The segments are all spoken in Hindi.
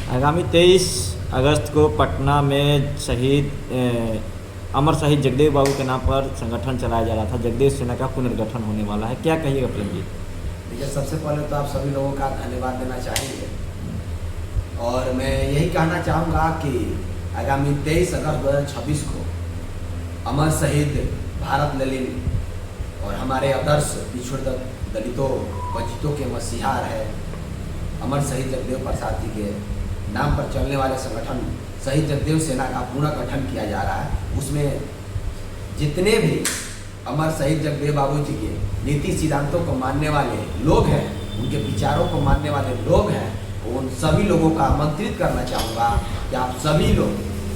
आगामी 23 अगस्त को पटना में अमर शहीद जगदेव बाबू के नाम पर संगठन चलाया जा रहा था। जगदेव सेना का पुनर्गठन होने वाला है, क्या कहिएगा प्रेम जी? देखिए, सबसे पहले तो आप सभी लोगों का धन्यवाद देना चाहेंगे और मैं यही कहना चाहूँगा कि आगामी 23 अगस्त 2026 को अमर शहीद भारत ललित और हमारे आदर्श पिछड़े दलितों वंचितों के मसीहा है अमर शहीद जगदेव प्रसाद जी के नाम पर चलने वाले संगठन शहीद जगदेव सेना का पुनर्गठन किया जा रहा है। उसमें जितने भी अमर शहीद जगदेव बाबू जी के नीति सिद्धांतों को मानने वाले लोग हैं, उनके विचारों को मानने वाले लोग हैं, उन सभी लोगों का आमंत्रित करना चाहूँगा कि आप सभी लोग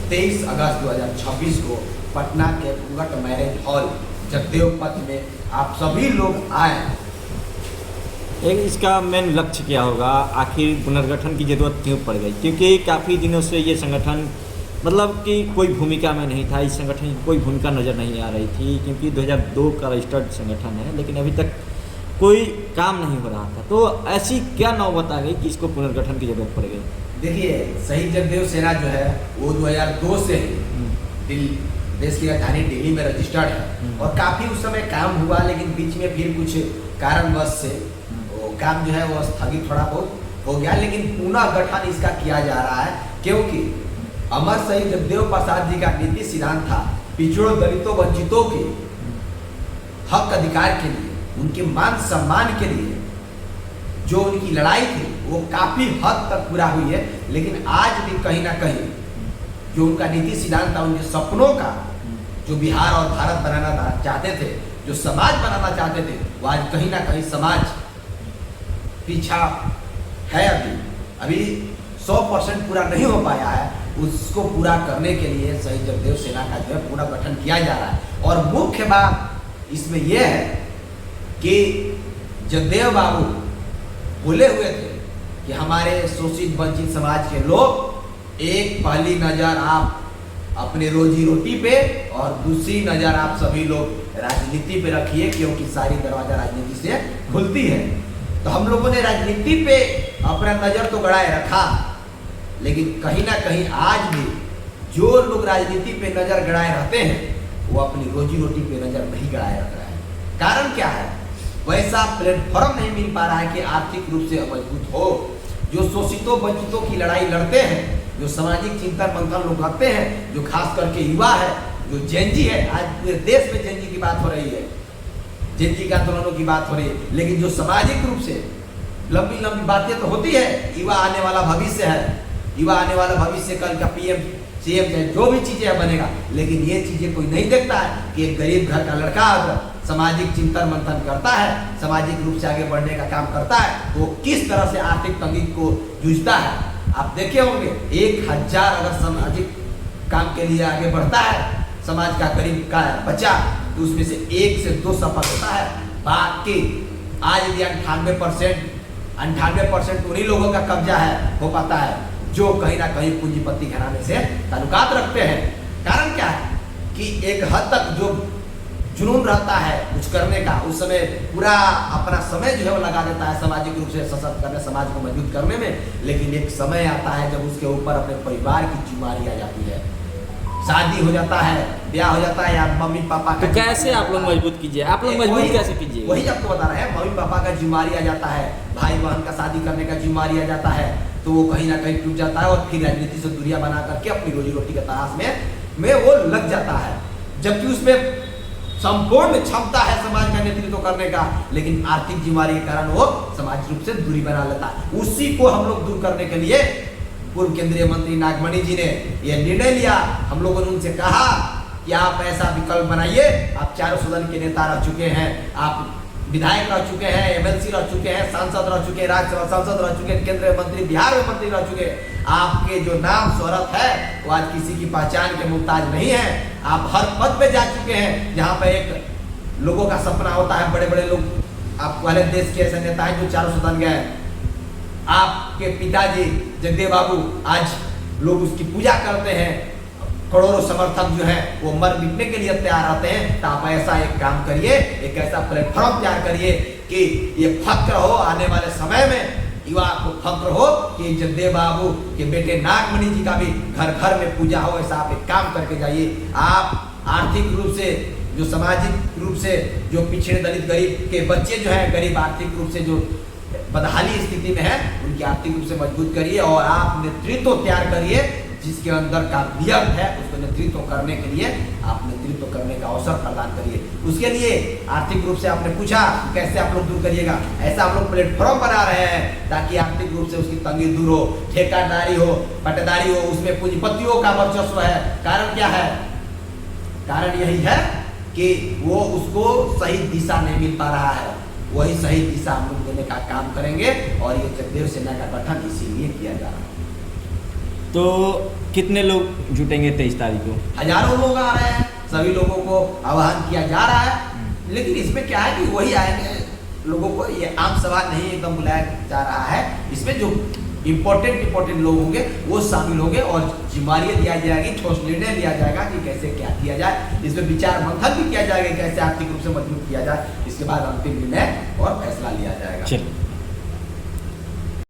23 अगस्त 2026 को पटना के पुंगट मैरिज हॉल जगदेव पथ में आप सभी लोग आए। एक इसका मेन लक्ष्य क्या होगा? आखिर पुनर्गठन की जरूरत क्यों पड़ गई? क्योंकि काफ़ी दिनों से ये संगठन मतलब कि कोई भूमिका में नहीं था, इस संगठन की कोई भूमिका नज़र नहीं आ रही थी, क्योंकि 2002 का रजिस्टर्ड संगठन है, लेकिन अभी तक कोई काम नहीं हो रहा था। तो ऐसी क्या नौबत आ गई कि इसको पुनर्गठन की जरूरत पड़ गई? देखिए, शहीद जगदेव सेना जो है वो 2002 से देश की राजधानी दिल्ली में रजिस्टर्ड है और काफ़ी उस समय काम हुआ, लेकिन बीच में फिर कुछ कारणवश से वो काम जो है वो स्थगित थोड़ा बहुत हो गया। लेकिन पुनः गठन इसका किया जा रहा है क्योंकि अमर शहीद जगदेव प्रसाद जी का नीति सिद्धांत था पिछड़ों दलितों वंचितों के हक अधिकार के लिए, उनके मान सम्मान के लिए जो उनकी लड़ाई थी वो काफ़ी हद तक पूरा हुई है। लेकिन आज भी कहीं ना कहीं जो उनका नीति सिद्धांत था, उनके सपनों का जो बिहार और भारत बनाना चाहते थे, जो समाज बनाना चाहते थे, वो आज कहीं ना कहीं समाज पीछा है। अभी 100% पूरा नहीं हो पाया है। उसको पूरा करने के लिए शहीद जगदेव सेना का जो है पूरा गठन किया जा रहा है। और मुख्य बात इसमें यह है कि जगदेव बाबू बोले हुए थे कि हमारे शोषित वंचित समाज के लोग एक पहली नज़र आप अपने रोजी रोटी पे और दूसरी नज़र आप सभी लोग राजनीति पे रखिए, क्योंकि सारी दरवाजा राजनीति से खुलती है। तो हम लोगों ने राजनीति पे अपना नज़र तो गड़ाए रखा, लेकिन कहीं ना कहीं आज भी जो लोग राजनीति पे नज़र गड़ाए रहते हैं वो अपनी रोजी रोटी पे नज़र नहीं गड़ाए रख रहे हैं। कारण क्या है? वैसा प्लेटफॉर्म नहीं मिल पा रहा है कि आर्थिक रूप से मजबूत हो। जो शोषितों वंचितों की लड़ाई लड़ते हैं, जो सामाजिक चिंतन मंथन लोग करते हैं, जो खास करके युवा है, जो जेनजी है, आज पूरे देश में जेनजी की बात हो रही है, जेनजी के आंदोलनों की बात हो रही है, लेकिन जो सामाजिक रूप से लंबी लंबी बातें तो होती है, युवा आने वाला भविष्य है, युवा आने वाला भविष्य कल का PM CM जो भी चीज़ें बनेगा, लेकिन ये चीज़ें कोई नहीं देखता है कि एक गरीब घर का लड़का अगर सामाजिक चिंतन मंथन करता है, सामाजिक रूप से आगे बढ़ने का काम करता है, तो किस तरह से आर्थिक तंगी को जूझता है। आप देखे होंगे 1000 अगर सामाजिक काम के लिए आगे बढ़ता है समाज का गरीब का बच्चा, तो उसमें से 1 से 2 सफल होता है। बाकी आज भी 98% उन्हीं लोगों का कब्जा है हो पाता है जो कहीं ना कहीं पूंजीपति घराने से ताल्लुकात रखते हैं। कारण क्या है कि एक हद तक जो जुनून रहता है कुछ करने का, उस समय पूरा अपना समय जो है वो लगा देता है सामाजिक रूप से सशक्त करने, समाज को मजबूत करने में। लेकिन एक समय आता है जब उसके ऊपर अपने परिवार की जिम्मेदारी आ जाती है, शादी हो जाता है, ब्याह हो जाता है, या मम्मी पापा का। तो कैसे आप लोग मजबूत कीजिए? आप लोग मजबूत कैसे कीजिए? वही आपको बता रहे हैं, मम्मी पापा का जिम्मेदारी आ जाता है, भाई बहन का शादी करने का जिम्मेदारी आ जाता है, तो वो कहीं ना कहीं टूट जाता है और फिर राजनीति से दूरियां बना करके अपनी रोजी रोटी के तलाश में वो लग जाता है। जबकि उसमें संपूर्ण क्षमता है समाज का नेतृत्व करने का, लेकिन आर्थिक जिम्मेदारी के कारण वो समाज रूप से दूरी बना लेता है। उसी को हम लोग दूर करने के लिए पूर्व केंद्रीय मंत्री नागमणि जी ने यह निर्णय लिया। हम लोगों ने उनसे कहा कि आप ऐसा विकल्प बनाइए, आप चारों सदन के नेता रह चुके हैं, आप विधायक रह चुके हैं, MLC रह चुके हैं, सांसद रह चुके हैं, राज्यसभा सांसद रह चुके हैं, केंद्रीय मंत्री, बिहार में मंत्री रह चुके हैं। आपके जो नाम शोहरत है वो आज किसी की पहचान के मुहताज नहीं है। आप हर पद पे जा चुके हैं जहाँ पे एक लोगों का सपना होता है, बड़े बड़े लोग आप वाले देश के ऐसे नेता हैं जो चारों सदन गए। आपके पिताजी जगदेव बाबू आज लोग उसकी पूजा करते हैं, करोड़ों समर्थक जो है वो मर मिटने के लिए तैयार रहते हैं। तो आप ऐसा एक काम करिए, एक ऐसा प्लेटफॉर्म तैयार करिए कि ये फक्र हो आने वाले समय में युवा को फक्र हो कि जगदेव बाबू के बेटे नागमणि जी का भी घर घर में पूजा हो, ऐसा आप एक काम करके जाइए। आप आर्थिक रूप से जो सामाजिक रूप से जो पिछड़े दलित गरीब के बच्चे जो हैं, गरीब आर्थिक रूप से जो बदहाली स्थिति में है, उनकी आर्थिक रूप से मजबूत करिए और आप नेतृत्व तैयार करिए। जिसके अंदर काबिलियत है उसको नेतृत्व करने के लिए आप नेतृत्व करने का अवसर प्रदान करिए। उसके लिए आर्थिक रूप से आपने पूछा कैसे आप लोग दूर करिएगा, ऐसा हम लोग प्लेटफॉर्म बना रहे हैं ताकि आर्थिक रूप से उसकी तंगी दूर हो, ठेकेदारी हो, पट्टेदारी हो, उसमें पूंजीपतियों का वर्चस्व है। कारण क्या है? कारण यही है कि वो उसको सही दिशा नहीं मिल पा रहा है। वही सही दिशा हम लोग देने का काम करेंगे और ये जगदेव सेना का गठन इसीलिए किया जा रहा है। तो कितने लोग जुटेंगे 23 तारीख को? हजारों लोग आ रहे हैं, सभी लोगों को आह्वान किया जा रहा है। लेकिन इसमें क्या है कि वही आएंगे लोगों को, ये आम सभा नहीं एकदम बुलाया जा रहा है। इसमें जो इम्पोर्टेंट लोग होंगे वो शामिल होंगे और जिम्मेदारियां दिया जाएगी, ठोस निर्णय लिया जाएगा कि कैसे क्या किया जाए। इसमें विचार मंथन भी किया जाएगा कैसे आर्थिक रूप से मजबूत किया जाए। इसके बाद अंतिम निर्णय और फैसला लिया जाएगा। चलिए।